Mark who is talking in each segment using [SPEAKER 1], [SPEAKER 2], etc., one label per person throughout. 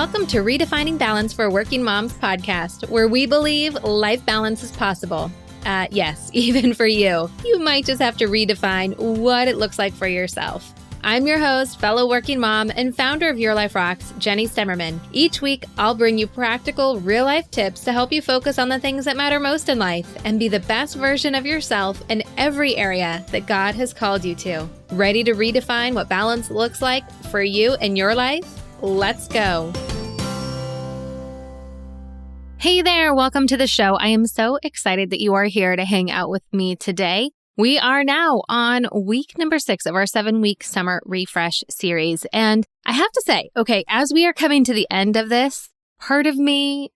[SPEAKER 1] Welcome to Redefining Balance for Working Moms podcast, where we believe life balance is possible. Yes, even for you. You might just have to redefine what it looks like for yourself. I'm your host, fellow working mom, and founder of Your Life Rocks, Jenny Stemmerman. Each week, I'll bring you practical, real-life tips to help you focus on the things that matter most in life and be the best version of yourself in every area that God has called you to. Ready to redefine what balance looks like for you and your life? Let's go. Hey there, welcome to the show. I am so excited that you are here to hang out with me today. We are now on week number 6 of our 7-week summer refresh series. And I have to say, okay, as we are coming to the end of this, part of me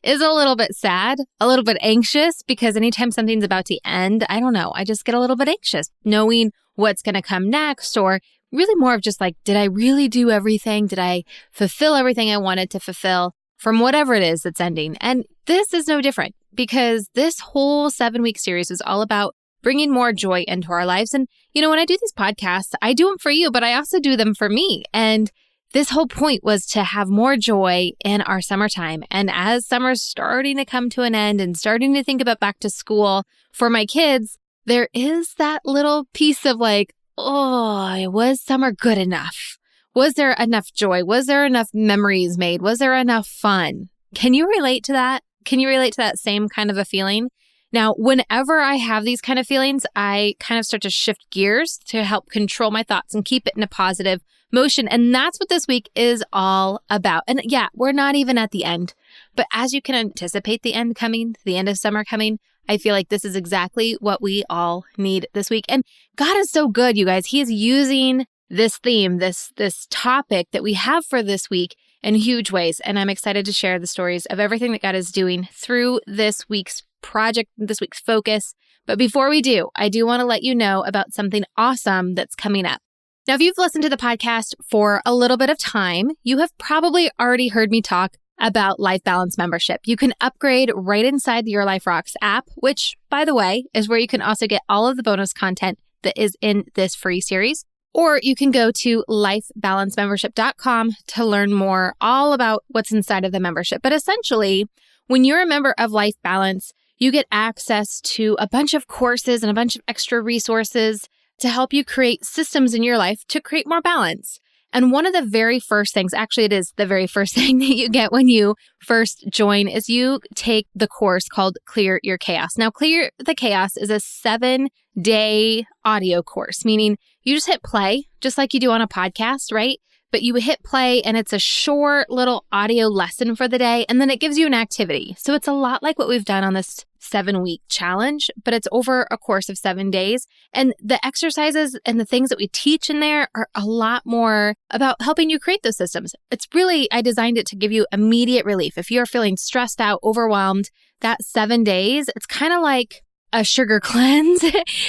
[SPEAKER 1] is a little bit sad, a little bit anxious, because anytime something's about to end, I don't know, I just get a little bit anxious knowing what's going to come next, or really more of just like, did I really do everything? Did I fulfill everything I wanted to fulfill from whatever it is that's ending? And this is no different, because this whole 7-week series was all about bringing more joy into our lives. And, you know, when I do these podcasts, I do them for you, but I also do them for me. And this whole point was to have more joy in our summertime. And as summer's starting to come to an end and starting to think about back to school for my kids, there is that little piece of like, oh, was summer good enough? Was there enough joy? Was there enough memories made? Was there enough fun? Can you relate to that? Can you relate to that same kind of a feeling? Now, whenever I have these kind of feelings, I kind of start to shift gears to help control my thoughts and keep it in a positive motion. And that's what this week is all about. And yeah, we're not even at the end, but as you can anticipate the end coming, the end of summer coming, I feel like this is exactly what we all need this week. And God is so good, you guys. He is using this theme, this topic that we have for this week in huge ways. And I'm excited to share the stories of everything that God is doing through this week's project, this week's focus. But before we do, I do want to let you know about something awesome that's coming up. Now, if you've listened to the podcast for a little bit of time, you have probably already heard me talk about Life Balance membership. You can upgrade right inside the Your Life Rocks app, which, by the way, is where you can also get all of the bonus content that is in this free series. Or you can go to lifebalancemembership.com to learn more all about what's inside of the membership. But essentially, when you're a member of Life Balance, you get access to a bunch of courses and a bunch of extra resources to help you create systems in your life to create more balance. And one of the very first things, actually it is the very first thing that you get when you first join, is you take the course called Clear Your Chaos. Now, Clear the Chaos is a 7-day audio course, meaning you just hit play, just like you do on a podcast, right? But you hit play and it's a short little audio lesson for the day, and then it gives you an activity. So it's a lot like what we've done on this 7-week challenge, but it's over a course of 7 days. And the exercises and the things that we teach in there are a lot more about helping you create those systems. It's really, I designed it to give you immediate relief. If you're feeling stressed out, overwhelmed, that 7 days, it's kind of like a sugar cleanse.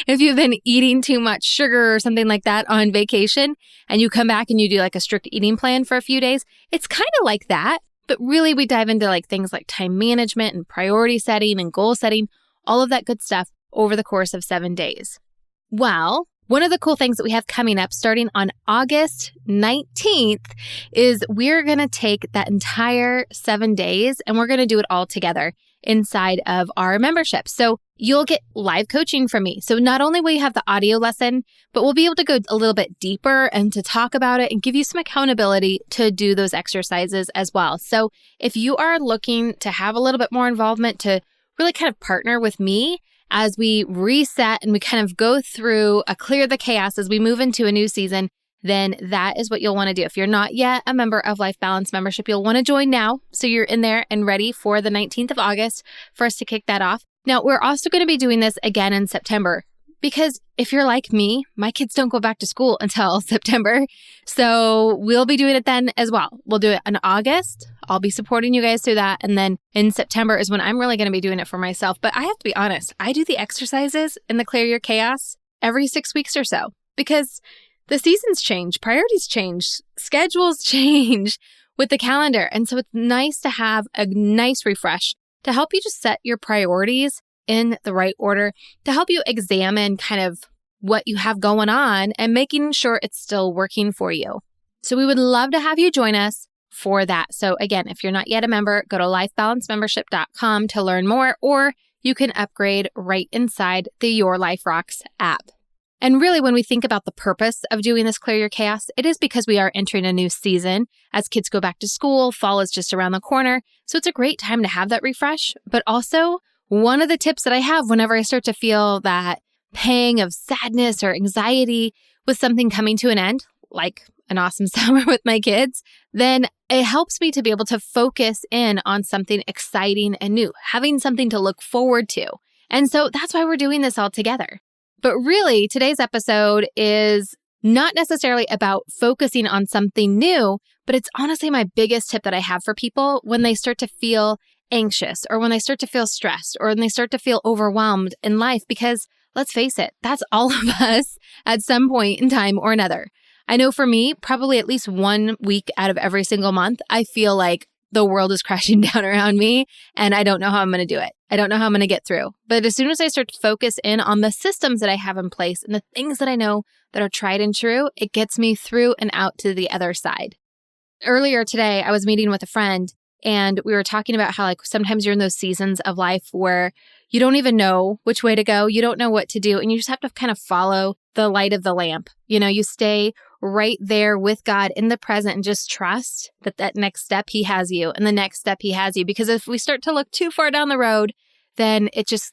[SPEAKER 1] If you've been eating too much sugar or something like that on vacation and you come back and you do like a strict eating plan for a few days, it's kind of like that. But really we dive into like things like time management and priority setting and goal setting, all of that good stuff over the course of 7 days. Well, one of the cool things that we have coming up starting on August 19th is we're going to take that entire 7 days and we're going to do it all together inside of our membership. So you'll get live coaching from me. So not only will you have the audio lesson, but we'll be able to go a little bit deeper and to talk about it and give you some accountability to do those exercises as well. So if you are looking to have a little bit more involvement, to really kind of partner with me as we reset and we kind of go through a Clear the Chaos as we move into a new season, then that is what you'll want to do. If you're not yet a member of Life Balance membership, you'll want to join now. So you're in there and ready for the 19th of August for us to kick that off. Now, we're also going to be doing this again in September, because if you're like me, my kids don't go back to school until September. So we'll be doing it then as well. We'll do it in August. I'll be supporting you guys through that. And then in September is when I'm really going to be doing it for myself. But I have to be honest, I do the exercises in the Clear Your Chaos every 6 weeks or so, because the seasons change, priorities change, schedules change with the calendar. And so it's nice to have a nice refresh to help you just set your priorities in the right order, to help you examine kind of what you have going on and making sure it's still working for you. So we would love to have you join us for that. So again, if you're not yet a member, go to lifebalancemembership.com to learn more, or you can upgrade right inside the Your Life Rocks app. And really, when we think about the purpose of doing this Clear Your Chaos, it is because we are entering a new season. As kids go back to school, fall is just around the corner. So it's a great time to have that refresh. But also, one of the tips that I have whenever I start to feel that pang of sadness or anxiety with something coming to an end, like an awesome summer with my kids, then it helps me to be able to focus in on something exciting and new, having something to look forward to. And so that's why we're doing this all together. But really, today's episode is not necessarily about focusing on something new, but it's honestly my biggest tip that I have for people when they start to feel anxious or when they start to feel stressed or when they start to feel overwhelmed in life, because let's face it, that's all of us at some point in time or another. I know for me, probably at least 1 week out of every single month, I feel like the world is crashing down around me and I don't know how I'm going to do it. I don't know how I'm going to get through. But as soon as I start to focus in on the systems that I have in place and the things that I know that are tried and true, it gets me through and out to the other side. Earlier today, I was meeting with a friend and we were talking about how like sometimes you're in those seasons of life where you don't even know which way to go. You don't know what to do. And you just have to kind of follow the light of the lamp. You stay right there with God in the present and just trust that that next step he has you and the next step he has you. Because if we start to look too far down the road, then it's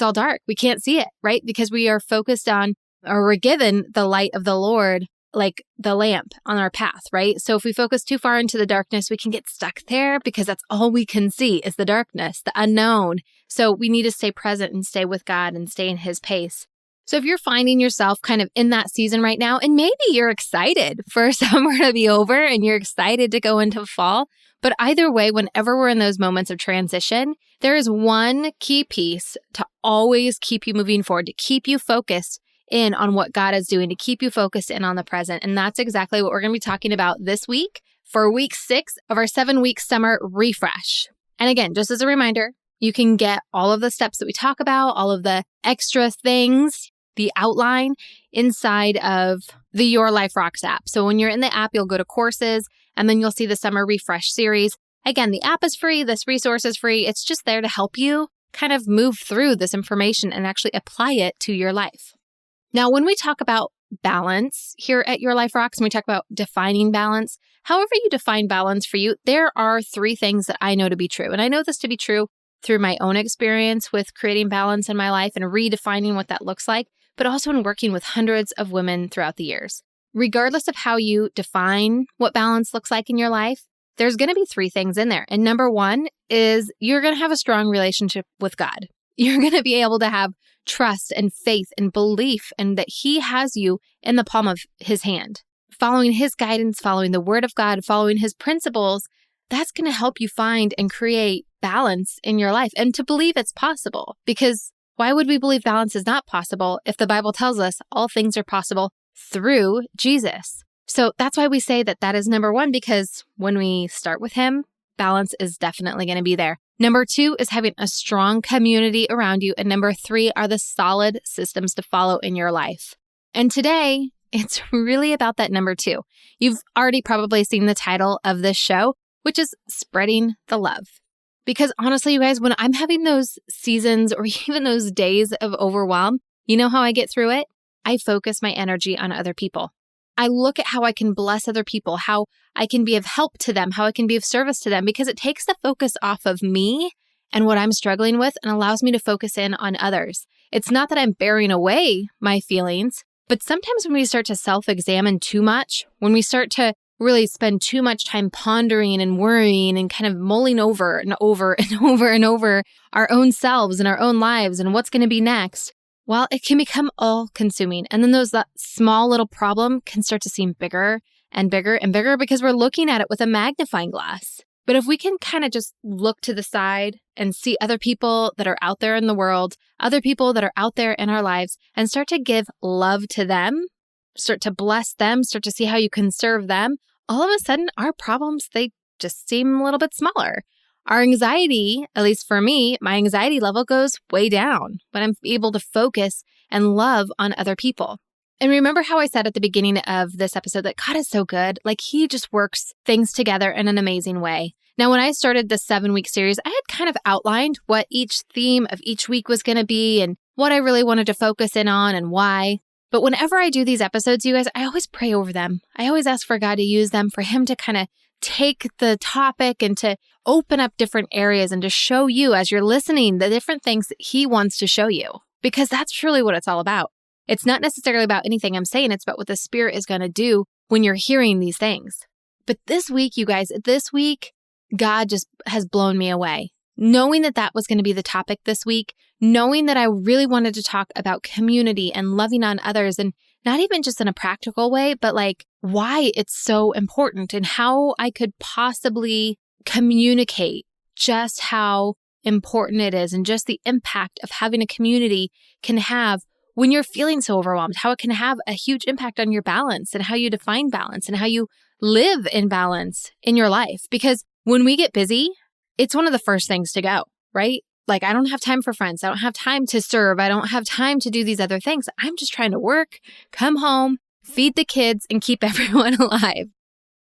[SPEAKER 1] all dark. We can't see it, right? Because we are focused on, or we're given the light of the Lord, like the lamp on our path, right? So if we focus too far into the darkness, we can get stuck there because that's all we can see is the darkness, the unknown. So we need to stay present and stay with God and stay in his pace. So if you're finding yourself kind of in that season right now, and maybe you're excited for summer to be over and you're excited to go into fall, but either way, whenever we're in those moments of transition, there is one key piece to always keep you moving forward, to keep you focused in on what God is doing, to keep you focused in on the present. And that's exactly what we're going to be talking about this week for week 6 of our 7-week summer refresh. And again, just as a reminder, you can get all of the steps that we talk about, all of the extra things, the outline inside of the Your Life Rocks app. So when you're in the app, you'll go to courses and then you'll see the summer refresh series. Again, the app is free. This resource is free. It's just there to help you kind of move through this information and actually apply it to your life. Now, when we talk about balance here at Your Life Rocks, and we talk about defining balance, however you define balance for you, there are 3 things that I know to be true. And I know this to be true through my own experience with creating balance in my life and redefining what that looks like, but also in working with hundreds of women throughout the years. Regardless of how you define what balance looks like in your life, there's going to be 3 things in there. And number 1 is you're going to have a strong relationship with God. You're going to be able to have trust and faith and belief and that he has you in the palm of his hand. Following his guidance, following the word of God, following his principles, that's going to help you find and create balance in your life and to believe it's possible. Because why would we believe balance is not possible if the Bible tells us all things are possible through Jesus? So that's why we say that is number 1, because when we start with him, balance is definitely going to be there. Number 2 is having a strong community around you. And number 3 are the solid systems to follow in your life. And today, it's really about that number 2. You've already probably seen the title of this show, which is Spreading the Love. Because honestly, you guys, when I'm having those seasons or even those days of overwhelm, you know how I get through it? I focus my energy on other people. I look at how I can bless other people, how I can be of help to them, how I can be of service to them, because it takes the focus off of me and what I'm struggling with and allows me to focus in on others. It's not that I'm bearing away my feelings, but sometimes when we start to self-examine too much, when we start to really spend too much time pondering and worrying and kind of mulling over and over and over and over our own selves and our own lives and what's going to be next, well, it can become all-consuming. And then that small little problem can start to seem bigger and bigger and bigger because we're looking at it with a magnifying glass. But if we can kind of just look to the side and see other people that are out there in the world, other people that are out there in our lives, and start to give love to them, start to bless them, start to see how you can serve them, all of a sudden our problems, they just seem a little bit smaller. Our anxiety, at least for me, my anxiety level goes way down when I'm able to focus and love on other people. And remember how I said at the beginning of this episode that God is so good? Like he just works things together in an amazing way. Now, when I started this 7-week series, I had kind of outlined what each theme of each week was going to be and what I really wanted to focus in on and why. But whenever I do these episodes, you guys, I always pray over them. I always ask for God to use them, for him to kind of take the topic and to open up different areas and to show you as you're listening the different things that he wants to show you, because that's truly what it's all about. It's not necessarily about anything I'm saying. It's about what the Spirit is going to do when you're hearing these things. But this week, you guys, God just has blown me away. Knowing that that was going to be the topic this week, knowing that I really wanted to talk about community and loving on others, and not even just in a practical way, but like why it's so important and how I could possibly communicate just how important it is and just the impact of having a community can have when you're feeling so overwhelmed, how it can have a huge impact on your balance and how you define balance and how you live in balance in your life. Because when we get busy, it's one of the first things to go, right? Like, I don't have time for friends. I don't have time to serve. I don't have time to do these other things. I'm just trying to work, come home, feed the kids, and keep everyone alive.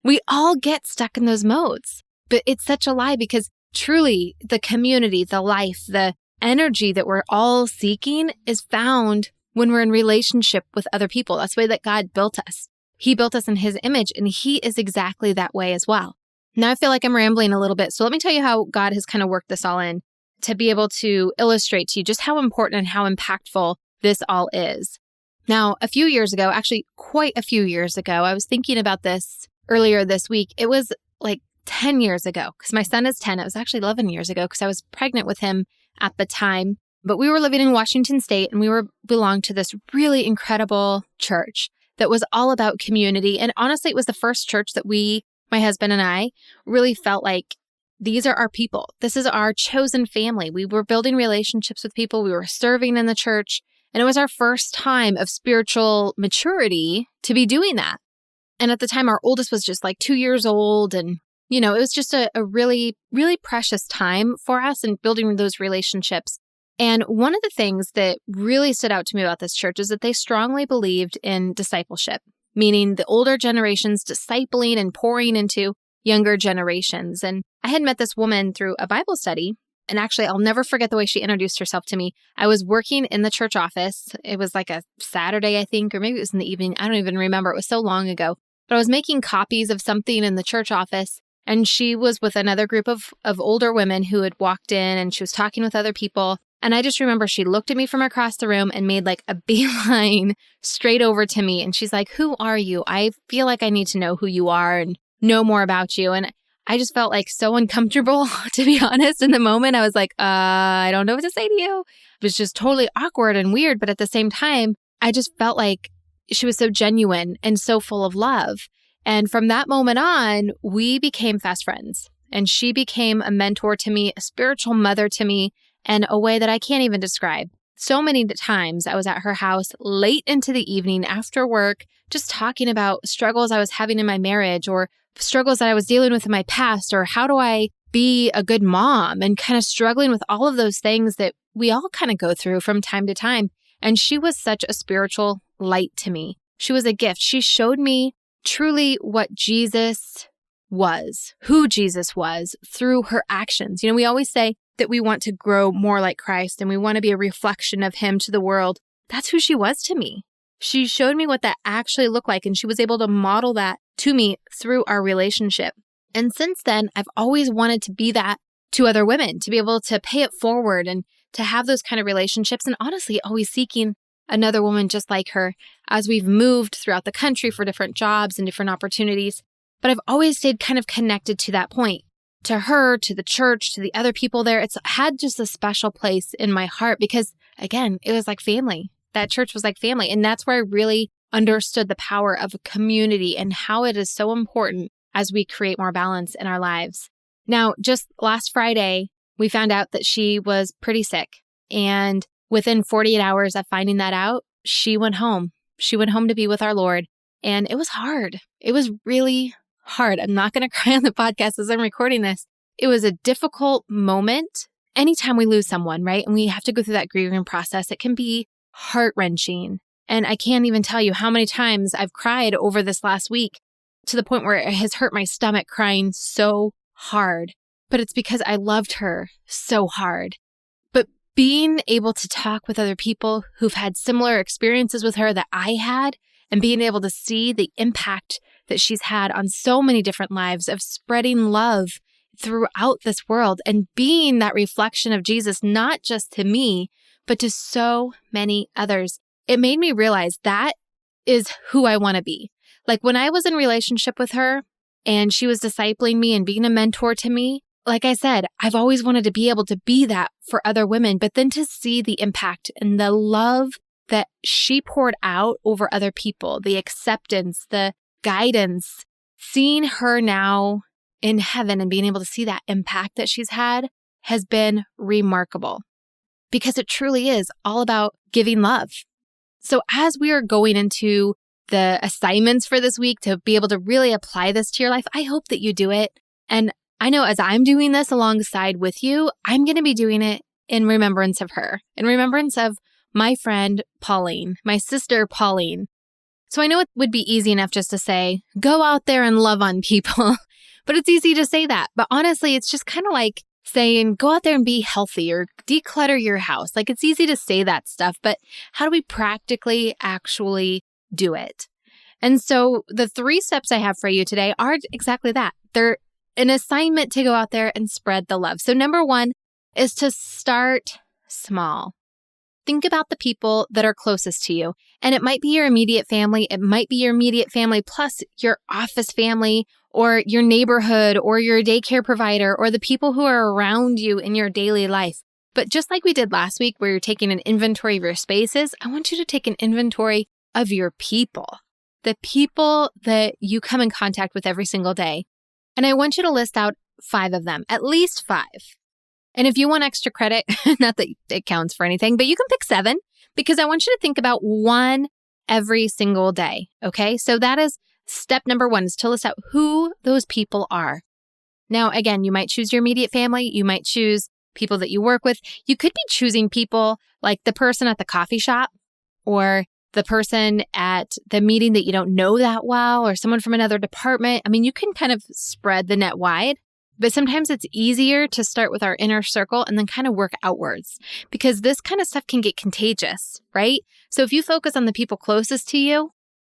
[SPEAKER 1] We all get stuck in those modes, but it's such a lie because truly the community, the life, the energy that we're all seeking is found when we're in relationship with other people. That's the way that God built us. He built us in his image, and he is exactly that way as well. Now I feel like I'm rambling a little bit. So let me tell you how God has kind of worked this all in to be able to illustrate to you just how important and how impactful this all is. Now, a few years ago, actually quite a few years ago, I was thinking about this earlier this week. It was like 10 years ago because my son is 10. It was actually 11 years ago because I was pregnant with him at the time. But we were living in Washington State and we belonged to this really incredible church that was all about community. And honestly, it was the first church that my husband and I, really felt like these are our people. This is our chosen family. We were building relationships with people. We were serving in the church. And it was our first time of spiritual maturity to be doing that. And at the time, our oldest was just like 2 years old. And, it was just a really, really precious time for us in building those relationships. And one of the things that really stood out to me about this church is that they strongly believed in discipleship, meaning the older generations discipling and pouring into younger generations. And I had met this woman through a Bible study. And actually, I'll never forget the way she introduced herself to me. I was working in the church office. It was like a Saturday, I think, or maybe it was in the evening. I don't even remember. It was so long ago. But I was making copies of something in the church office. And she was with another group of older women who had walked in, and she was talking with other people. And I just remember she looked at me from across the room and made like a beeline straight over to me. And she's like, "Who are you? I feel like I need to know who you are and know more about you." And I just felt like so uncomfortable, to be honest. In the moment, I was like, I don't know what to say to you. It was just totally awkward and weird. But at the same time, I just felt like she was so genuine and so full of love. And from that moment on, we became fast friends. And she became a mentor to me, a spiritual mother to me, in a way that I can't even describe. So many times I was at her house late into the evening after work, just talking about struggles I was having in my marriage or struggles that I was dealing with in my past, or how do I be a good mom, and kind of struggling with all of those things that we all kind of go through from time to time. And she was such a spiritual light to me. She was a gift. She showed me truly what Jesus was, who Jesus was through her actions. We always say that we want to grow more like Christ and we want to be a reflection of him to the world. That's who she was to me. She showed me what that actually looked like, and she was able to model that to me through our relationship. And since then, I've always wanted to be that to other women, to be able to pay it forward and to have those kind of relationships. And honestly, always seeking another woman just like her as we've moved throughout the country for different jobs and different opportunities. But I've always stayed kind of connected to that point, to her, to the church, to the other people there. It's had just a special place in my heart because, again, it was like family. That church was like family. And that's where I really understood the power of a community and how it is so important as we create more balance in our lives. Now, just last Friday, we found out that she was pretty sick. And within 48 hours of finding that out, she went home. She went home to be with our Lord. And it was hard. It was really hard. I'm not going to cry on the podcast as I'm recording this. It was a difficult moment. Anytime we lose someone, right? And we have to go through that grieving process, it can be heart-wrenching. And I can't even tell you how many times I've cried over this last week to the point where it has hurt my stomach crying so hard. But it's because I loved her so hard. But being able to talk with other people who've had similar experiences with her that I had, and being able to see the impact that she's had on so many different lives of spreading love throughout this world and being that reflection of Jesus, not just to me, but to so many others. It made me realize that is who I want to be. Like when I was in relationship with her and she was discipling me and being a mentor to me, like I said, I've always wanted to be able to be that for other women, but then to see the impact and the love that she poured out over other people, the acceptance, the guidance, seeing her now in heaven and being able to see that impact that she's had has been remarkable because it truly is all about giving love. So as we are going into the assignments for this week to be able to really apply this to your life, I hope that you do it. And I know as I'm doing this alongside with you, I'm going to be doing it in remembrance of her, in remembrance of my friend Pauline, my sister Pauline. So I know it would be easy enough just to say, go out there and love on people, but it's easy to say that. But honestly, it's just kind of like saying, go out there and be healthy or declutter your house. Like it's easy to say that stuff, but how do we practically actually do it? And so the 3 steps I have for you today are exactly that. They're an assignment to go out there and spread the love. So number 1 is to start small. Think about the people that are closest to you. And it might be your immediate family. It might be your immediate family plus your office family or your neighborhood or your daycare provider or the people who are around you in your daily life. But just like we did last week where you're taking an inventory of your spaces, I want you to take an inventory of your people, the people that you come in contact with every single day. And I want you to list out 5 of them, at least 5. And if you want extra credit, not that it counts for anything, but you can pick 7 because I want you to think about 1 every single day. Okay. So that is step number 1 is to list out who those people are. Now, again, you might choose your immediate family. You might choose people that you work with. You could be choosing people like the person at the coffee shop or the person at the meeting that you don't know that well or someone from another department. I mean, you can kind of spread the net wide. But sometimes it's easier to start with our inner circle and then kind of work outwards because this kind of stuff can get contagious, right? So if you focus on the people closest to you,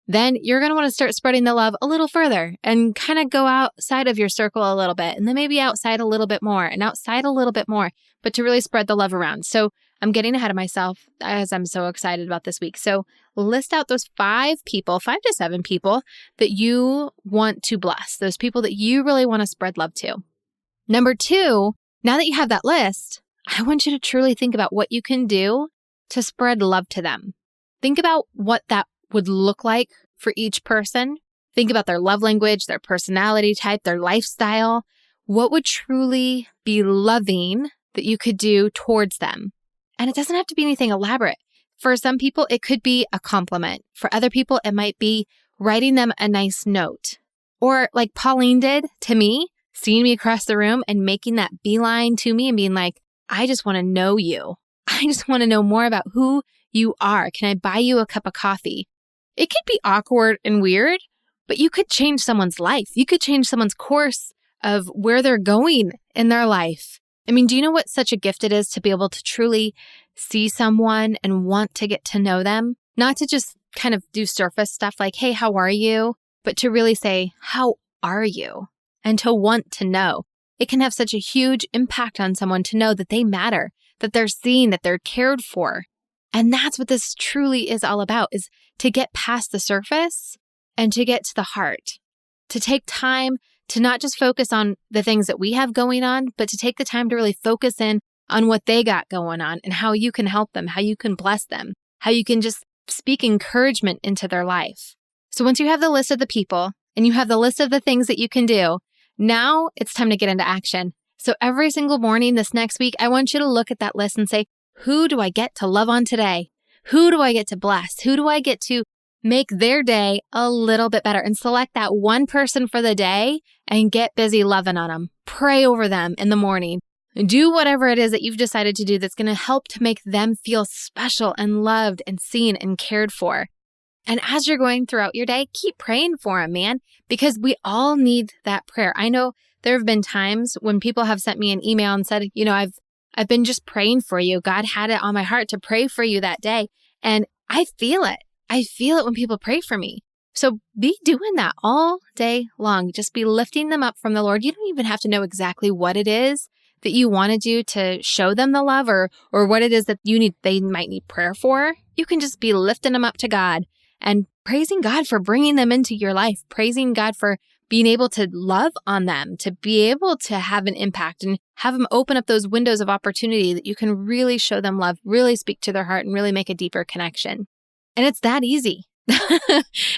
[SPEAKER 1] then you're going to want to start spreading the love a little further and kind of go outside of your circle a little bit and then maybe outside a little bit more and outside a little bit more, but to really spread the love around. So I'm getting ahead of myself as I'm so excited about this week. So list out those 5 people, 5 to 7 people that you want to bless, those people that you really want to spread love to. Number 2, now that you have that list, I want you to truly think about what you can do to spread love to them. Think about what that would look like for each person. Think about their love language, their personality type, their lifestyle. What would truly be loving that you could do towards them? And it doesn't have to be anything elaborate. For some people, it could be a compliment. For other people, it might be writing them a nice note. Or like Pauline did to me, seeing me across the room and making that beeline to me and being like, I just want to know you. I just want to know more about who you are. Can I buy you a cup of coffee? It could be awkward and weird, but you could change someone's life. You could change someone's course of where they're going in their life. I mean, do you know what such a gift it is to be able to truly see someone and want to get to know them? Not to just kind of do surface stuff like, hey, how are you? But to really say, how are you? And to want to know. It can have such a huge impact on someone to know that they matter, that they're seen, that they're cared for. And that's what this truly is all about, is to get past the surface and to get to the heart, to take time to not just focus on the things that we have going on, but to take the time to really focus in on what they got going on and how you can help them, how you can bless them, how you can just speak encouragement into their life. So once you have the list of the people and you have the list of the things that you can do, now it's time to get into action. So every single morning this next week, I want you to look at that list and say, who do I get to love on today? Who do I get to bless? Who do I get to make their day a little bit better? And select that one person for the day and get busy loving on them. Pray over them in the morning. Do whatever it is that you've decided to do that's going to help to make them feel special and loved and seen and cared for. And as you're going throughout your day, keep praying for them, man, because we all need that prayer. I know there have been times when people have sent me an email and said, I've been just praying for you. God had it on my heart to pray for you that day. And I feel it. I feel it when people pray for me. So be doing that all day long. Just be lifting them up from the Lord. You don't even have to know exactly what it is that you want to do to show them the love or what it is that they might need prayer for. You can just be lifting them up to God and praising God for bringing them into your life, praising God for being able to love on them, to be able to have an impact and have them open up those windows of opportunity that you can really show them love, really speak to their heart and really make a deeper connection. And it's that easy.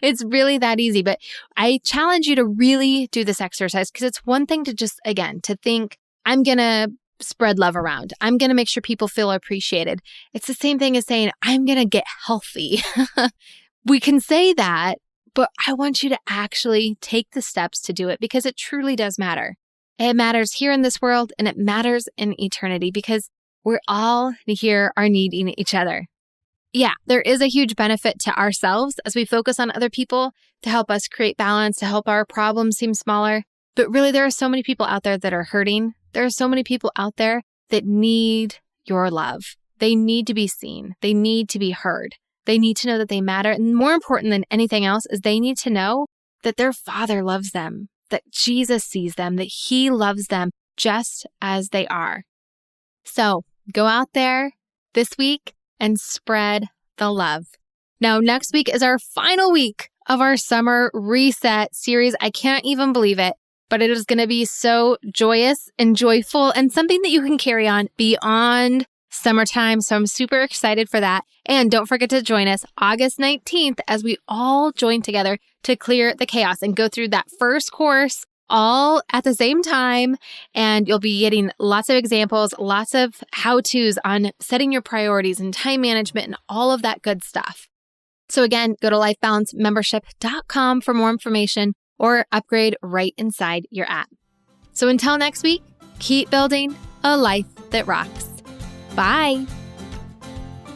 [SPEAKER 1] It's really that easy. But I challenge you to really do this exercise because it's one thing to just, again, to think, I'm going to spread love around. I'm going to make sure people feel appreciated. It's the same thing as saying, I'm going to get healthy. We can say that, but I want you to actually take the steps to do it because it truly does matter. It matters here in this world and it matters in eternity because we're all here are needing each other. Yeah, there is a huge benefit to ourselves as we focus on other people to help us create balance, to help our problems seem smaller. But really, there are so many people out there that are hurting. There are so many people out there that need your love. They need to be seen. They need to be heard. They need to know that they matter. And more important than anything else is they need to know that their Father loves them, that Jesus sees them, that He loves them just as they are. So go out there this week and spread the love. Now, next week is our final week of our summer reset series. I can't even believe it, but it is going to be so joyous and joyful and something that you can carry on beyond summertime. So I'm super excited for that. And don't forget to join us August 19th as we all join together to clear the chaos and go through that first course all at the same time. And you'll be getting lots of examples, lots of how-tos on setting your priorities and time management and all of that good stuff. So again, go to lifebalancemembership.com for more information or upgrade right inside your app. So until next week, keep building a life that rocks. Bye.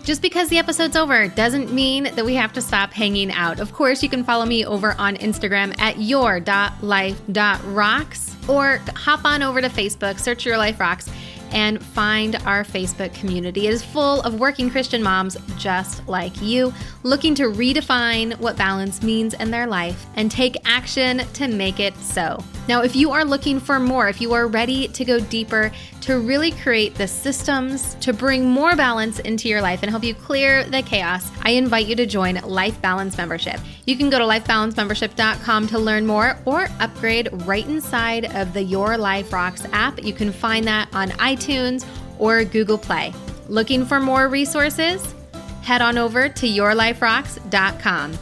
[SPEAKER 1] Just because the episode's over doesn't mean that we have to stop hanging out. Of course, you can follow me over on Instagram at your.life.rocks or hop on over to Facebook, search Your Life Rocks, and find our Facebook community. It is full of working Christian moms just like you, looking to redefine what balance means in their life and take action to make it so. Now, if you are looking for more, if you are ready to go deeper, to really create the systems to bring more balance into your life and help you clear the chaos, I invite you to join Life Balance Membership. You can go to lifebalancemembership.com to learn more or upgrade right inside of the Your Life Rocks app. You can find that on iTunes or Google Play. Looking for more resources? Head on over to yourliferocks.com.